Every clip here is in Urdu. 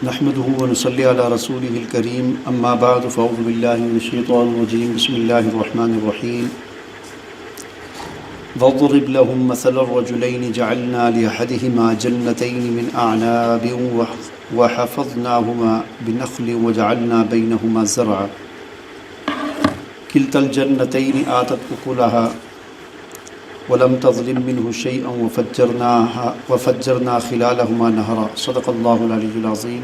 نحمده ونصلي على رسوله الكريم اما بعد فاعوذ بالله من الشيطان الرجيم بسم الله الرحمن الرحيم واضرب لهم مثل الرجلين جعلنا لأحدهما جنتين من أعناب وحفظناهما بنخل وجعلنا بينهما زرعا كلتا الجنتين آتت أكلها ولم تظلم منه شيئا وفجرنا خلالهما نهرا صدق الله العلي العظيم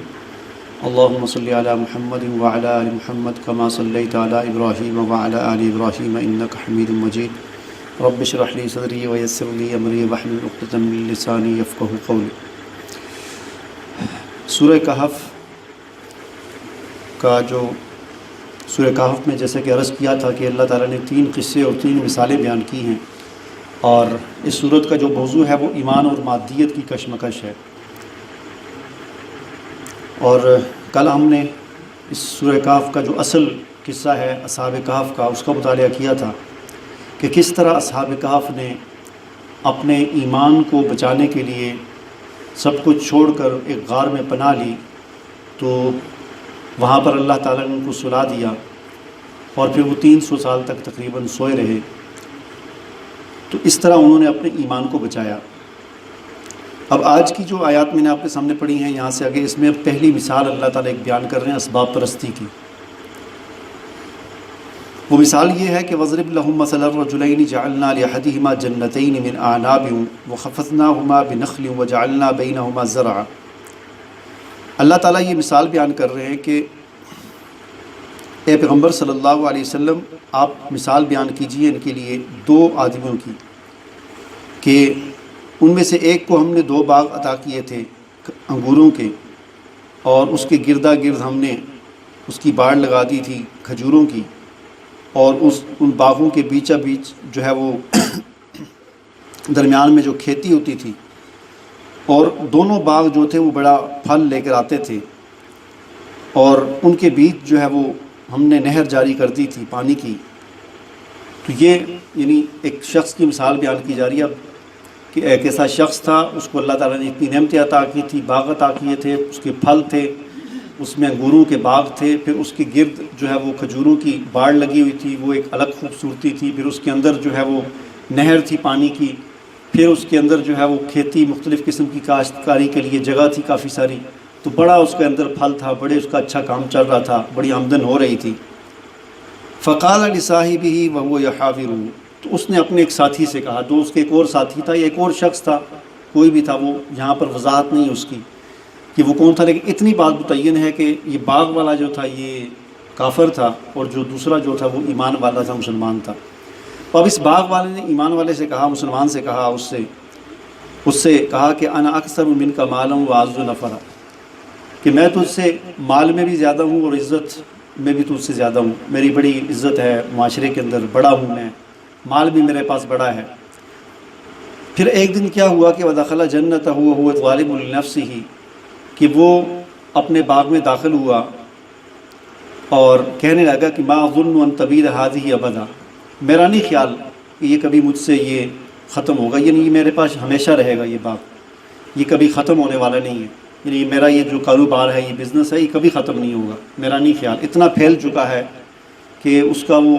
اللهم صل على محمد وعلى آل محمد كما صليت على إبراهيم وعلى آل إبراهيم إنك حميد مجيد رب اشرح لي صدري ويسر لي أمري واحلل عقدة من لساني يفقهوا قولي۔ سورہ کہف کا جو سورہ کہف میں جیسے کہ عرض کیا تھا کہ اللہ تعالیٰ نے 3 قصے اور 3 مثالیں بیان کی ہیں، اور اس صورت کا جو موضوع ہے وہ ایمان اور مادیت کی کشمکش ہے۔ اور کل ہم نے اس سورہ کہف کا جو اصل قصہ ہے اصحاب کہف کا، اس کا مطالعہ کیا تھا کہ کس طرح اصحاب کہف نے اپنے ایمان کو بچانے کے لیے سب کچھ چھوڑ کر ایک غار میں پناہ لی، تو وہاں پر اللہ تعالیٰ نے ان کو سلا دیا اور پھر وہ 300 سال تک تقریباً سوئے رہے۔ تو اس طرح انہوں نے اپنے ایمان کو بچایا۔ اب آج کی جو آیات میں نے آپ کے سامنے پڑھی ہیں یہاں سے آگے، اس میں اب پہلی مثال اللہ تعالیٰ ایک بیان کر رہے ہیں اسباب پرستی کی۔ وہ مثال یہ ہے کہ وَاضْرِبْ لَهُم مَثَلَ الرَّجُلَيْنِ جَعَلْنَا لِأَحَدِهِمَا جَنَّتَيْنِ مِنْ أَعْنَابٍ وَخَفَضْنَاهُمَا بِنَخْلٍ وَجَعَلْنَا بَيْنَهُمَا زَرْعًا۔ اللہ تعالیٰ یہ مثال بیان کر رہے ہیں کہ اے پیغمبر صلی اللہ علیہ وسلم، آپ مثال بیان کیجئے ان کے لیے 2 آدمیوں کی کہ ان میں سے ایک کو ہم نے 2 باغ عطا کیے تھے انگوروں کے، اور اس کے گردا گرد ہم نے اس کی باڑ لگا دی تھی کھجوروں کی، اور ان باغوں کے بیچا بیچ جو ہے وہ درمیان میں جو کھیتی ہوتی تھی، اور دونوں باغ جو تھے وہ بڑا پھل لے کر آتے تھے، اور ان کے بیچ جو ہے وہ ہم نے نہر جاری کر دی تھی پانی کی۔ تو یہ یعنی ایک شخص کی مثال بیان کی جا رہی ہے کہ ایک ایسا شخص تھا، اس کو اللہ تعالیٰ نے اتنی نعمتیں عطا کی تھی، باغ عطا کیے تھے، اس کے پھل تھے، اس میں انگوروں کے باغ تھے، پھر اس کے گرد جو ہے وہ کھجوروں کی باڑ لگی ہوئی تھی، وہ ایک الگ خوبصورتی تھی، پھر اس کے اندر جو ہے وہ نہر تھی پانی کی، پھر اس کے اندر جو ہے وہ کھیتی مختلف قسم کی کاشتکاری کے لیے جگہ تھی کافی ساری، تو بڑا اس کے اندر پھل تھا، بڑے اس کا اچھا کام چل رہا تھا، بڑی آمدن ہو رہی تھی۔ فقال لصاحبہ وہو یحاورہ، تو اس نے اپنے ایک ساتھی سے کہا، دوست کے ایک اور ساتھی تھا، ایک اور شخص تھا، کوئی بھی تھا، وہ یہاں پر وضاحت نہیں اس کی کہ وہ کون تھا، لیکن اتنی بات متعین ہے کہ یہ باغ والا جو تھا یہ کافر تھا، اور جو دوسرا جو تھا وہ ایمان والا تھا، مسلمان تھا۔ تو اب اس باغ والے نے ایمان والے سے کہا، مسلمان سے کہا، اس سے کہا کہ انا اکثر منک مالا واعز نفرا، کہ میں تجھ سے مال میں بھی زیادہ ہوں اور عزت میں بھی تجھ سے زیادہ ہوں، میری بڑی عزت ہے معاشرے کے اندر، بڑا ہوں میں، مال بھی میرے پاس بڑا ہے۔ پھر ایک دن کیا ہوا کہ ودخل جنتہ وہو ظالم لنفسہ، کہ وہ اپنے باغ میں داخل ہوا اور کہنے لگا کہ ما اظن ان تبید هذه ابدا، میرا نہیں خیال کہ یہ کبھی مجھ سے یہ ختم ہوگا، یعنی یہ میرے پاس ہمیشہ رہے گا، یہ باغ یہ کبھی ختم ہونے والا نہیں ہے، یعنی میرا یہ جو کاروبار ہے، یہ بزنس ہے، یہ کبھی ختم نہیں ہوگا، میرا نہیں خیال۔ اتنا پھیل چکا ہے کہ اس کا وہ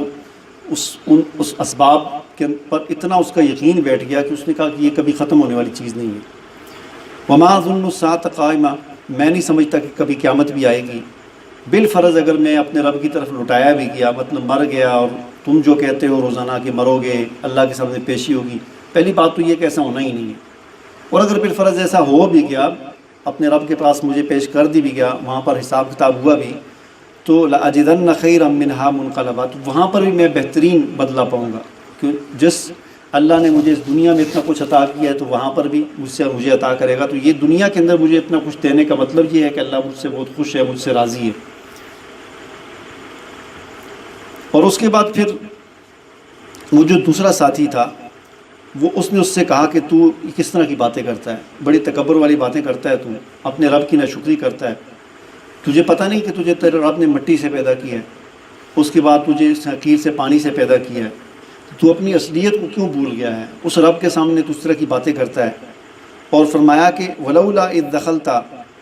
اس اسباب کے پر اتنا اس کا یقین بیٹھ گیا کہ اس نے کہا کہ یہ کبھی ختم ہونے والی چیز نہیں ہے۔ وما اظن الساعة قائمہ، میں نہیں سمجھتا کہ کبھی قیامت بھی آئے گی، بالفرض اگر میں اپنے رب کی طرف لٹایا بھی گیا، مطلب مر گیا، اور تم جو کہتے ہو روزانہ کہ مرو گے، اللہ کے سامنے پیشی ہوگی، پہلی بات تو یہ کہ ایسا ہونا ہی نہیں ہے، اور اگر بالفرض ایسا ہو بھی گیا، اپنے رب کے پاس مجھے پیش کر دی بھی گیا، وہاں پر حساب کتاب ہوا بھی، تو لأجدن خیرا منہا منقلبا، تو وہاں پر بھی میں بہترین بدلہ پاؤں گا، کہ جس اللہ نے مجھے اس دنیا میں اتنا کچھ عطا کیا ہے تو وہاں پر بھی مجھے عطا کرے گا۔ تو یہ دنیا کے اندر مجھے اتنا کچھ دینے کا مطلب یہ ہے کہ اللہ مجھ سے بہت خوش ہے، مجھ سے راضی ہے۔ اور اس کے بعد پھر وہ جو دوسرا ساتھی تھا، وہ اس نے اس سے کہا کہ تو کس طرح کی باتیں کرتا ہے، بڑی تکبر والی باتیں کرتا ہے، تو اپنے رب کی ناشکری کرتا ہے، تجھے پتہ نہیں کہ تجھے تیرے رب نے مٹی سے پیدا کیا ہے، اس کے بعد تجھے حقیر سے پانی سے پیدا کیا ہے، تو اپنی اصلیت کو کیوں بھول گیا ہے، اس رب کے سامنے تو اس طرح کی باتیں کرتا ہے۔ اور فرمایا کہ ولولا اذ دخلت